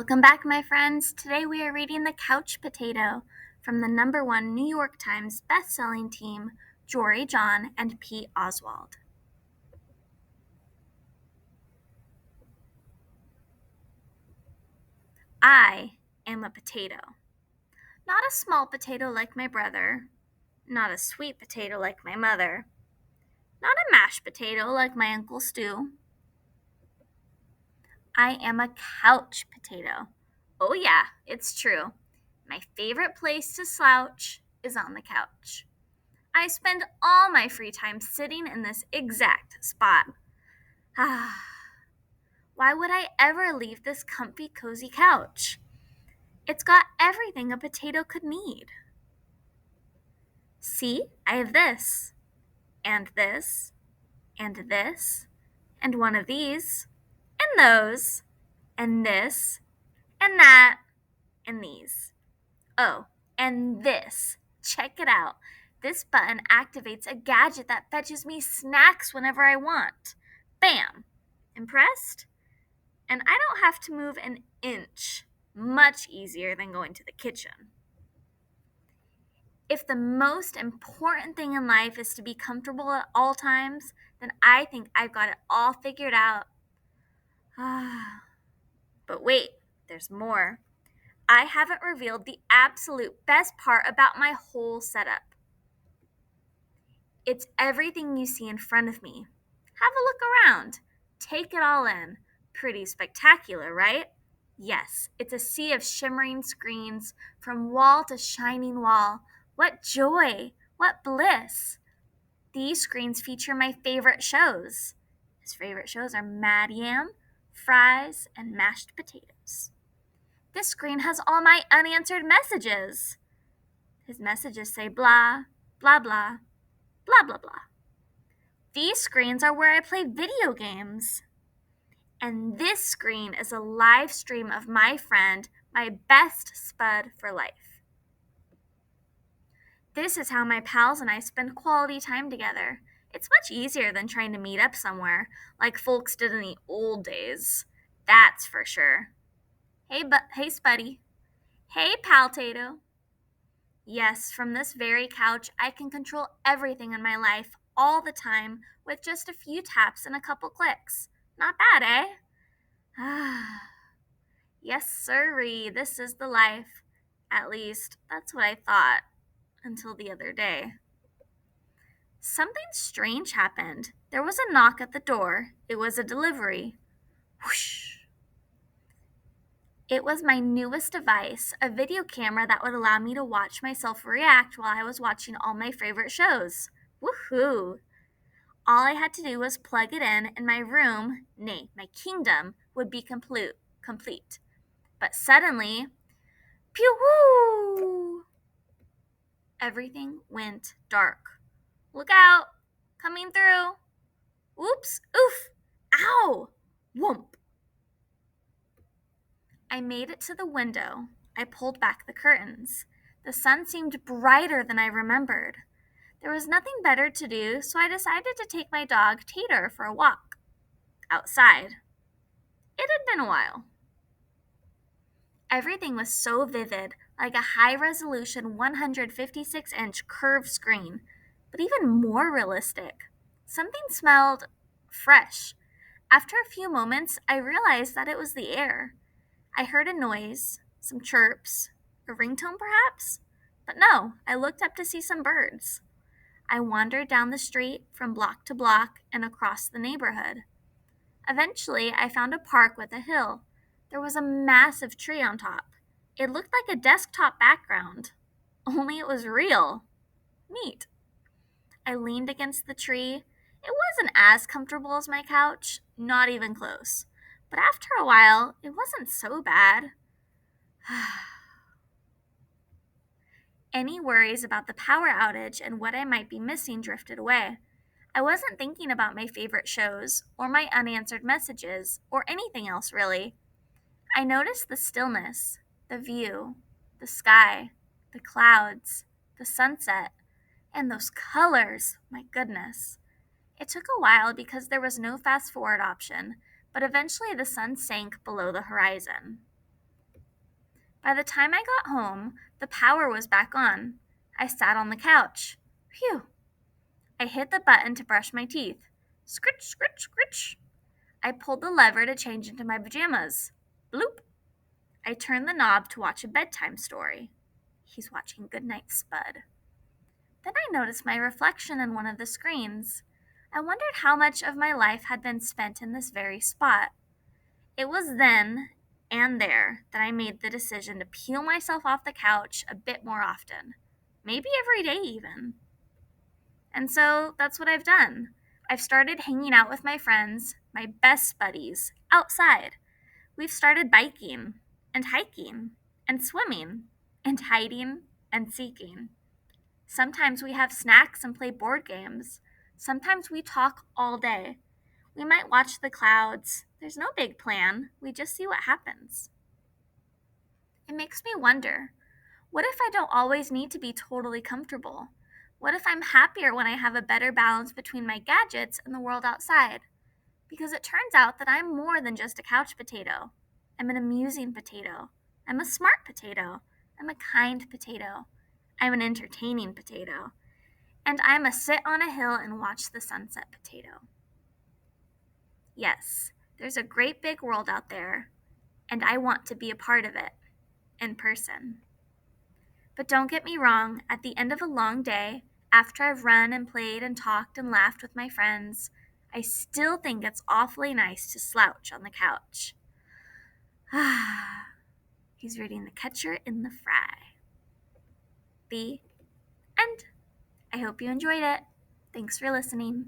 Welcome back, my friends. Today we are reading The Couch Potato from the #1 New York Times best-selling team, Jory, John, and Pete Oswald. I am a potato. Not a small potato like my brother, not a sweet potato like my mother, not a mashed potato like my Uncle Stu. I am a couch potato. Oh yeah, it's true. My favorite place to slouch is on the couch. I spend all my free time sitting in this exact spot. Why would I ever leave this comfy, cozy couch? It's got everything a potato could need. See, I have this, and this, and this, and one of these, and those, and this, and that, and these. Oh, and this. Check it out. This button activates a gadget that fetches me snacks whenever I want. Bam! Impressed? And I don't have to move an inch. Much easier than going to the kitchen. If the most important thing in life is to be comfortable at all times, then I think I've got it all figured out. But wait, there's more. I haven't revealed the absolute best part about my whole setup. It's everything you see in front of me. Have a look around. Take it all in. Pretty spectacular, right? Yes, it's a sea of shimmering screens from wall to shining wall. What joy! What bliss! These screens feature my favorite shows. His favorite shows are Mad Yam, Fries, and Mashed Potatoes. This screen has all my unanswered messages. His messages say blah, blah, blah, blah, blah, blah. These screens are where I play video games. And this screen is a live stream of my friend, my best spud for life. This is how my pals and I spend quality time together. It's much easier than trying to meet up somewhere, like folks did in the old days. That's for sure. Hey Spuddy. Hey Paltato. Yes, from this very couch, I can control everything in my life all the time with just a few taps and a couple clicks. Not bad, eh? Yes, sirree, this is the life. At least, that's what I thought until the other day. Something strange happened. There was a knock at the door. It was a delivery. Whoosh! It was my newest device, a video camera that would allow me to watch myself react while I was watching all my favorite shows. Woohoo! All I had to do was plug it in, and my room, nay, my kingdom, would be complete. But suddenly, pew-woo! Everything went dark. Look out! Coming through! Oops! Oof! Ow! Whoomp! I made it to the window. I pulled back the curtains. The sun seemed brighter than I remembered. There was nothing better to do, so I decided to take my dog, Tater, for a walk. Outside. It had been a while. Everything was so vivid, like a high-resolution 156-inch curved screen, but even more realistic. Something smelled fresh. After a few moments, I realized that it was the air. I heard a noise, some chirps, a ringtone perhaps? But no, I looked up to see some birds. I wandered down the street from block to block and across the neighborhood. Eventually, I found a park with a hill. There was a massive tree on top. It looked like a desktop background, only it was real. Neat. I leaned against the tree. It wasn't as comfortable as my couch, not even close. But after a while, it wasn't so bad. Any worries about the power outage and what I might be missing drifted away. I wasn't thinking about my favorite shows, or my unanswered messages, or anything else really. I noticed the stillness, the view, the sky, the clouds, the sunset, and those colors, my goodness. It took a while because there was no fast forward option, but eventually the sun sank below the horizon. By the time I got home, the power was back on. I sat on the couch. Phew! I hit the button to brush my teeth. Scritch, scritch, scritch. I pulled the lever to change into my pajamas. Bloop! I turned the knob to watch a bedtime story. He's watching Goodnight Spud. Then I noticed my reflection in one of the screens. I wondered how much of my life had been spent in this very spot. It was then and there that I made the decision to peel myself off the couch a bit more often. Maybe every day even. And so that's what I've done. I've started hanging out with my friends, my best buddies, outside. We've started biking and hiking and swimming and hiding and seeking. Sometimes we have snacks and play board games. Sometimes we talk all day. We might watch the clouds. There's no big plan. We just see what happens. It makes me wonder, what if I don't always need to be totally comfortable? What if I'm happier when I have a better balance between my gadgets and the world outside? Because it turns out that I'm more than just a couch potato. I'm an amusing potato. I'm a smart potato. I'm a kind potato. I'm an entertaining potato. And I'm a sit on a hill and watch the sunset potato. Yes, there's a great big world out there, and I want to be a part of it, in person. But don't get me wrong, at the end of a long day, after I've run and played and talked and laughed with my friends, I still think it's awfully nice to slouch on the couch. He's reading The Catcher in the Fry. The end. I hope you enjoyed it. Thanks for listening.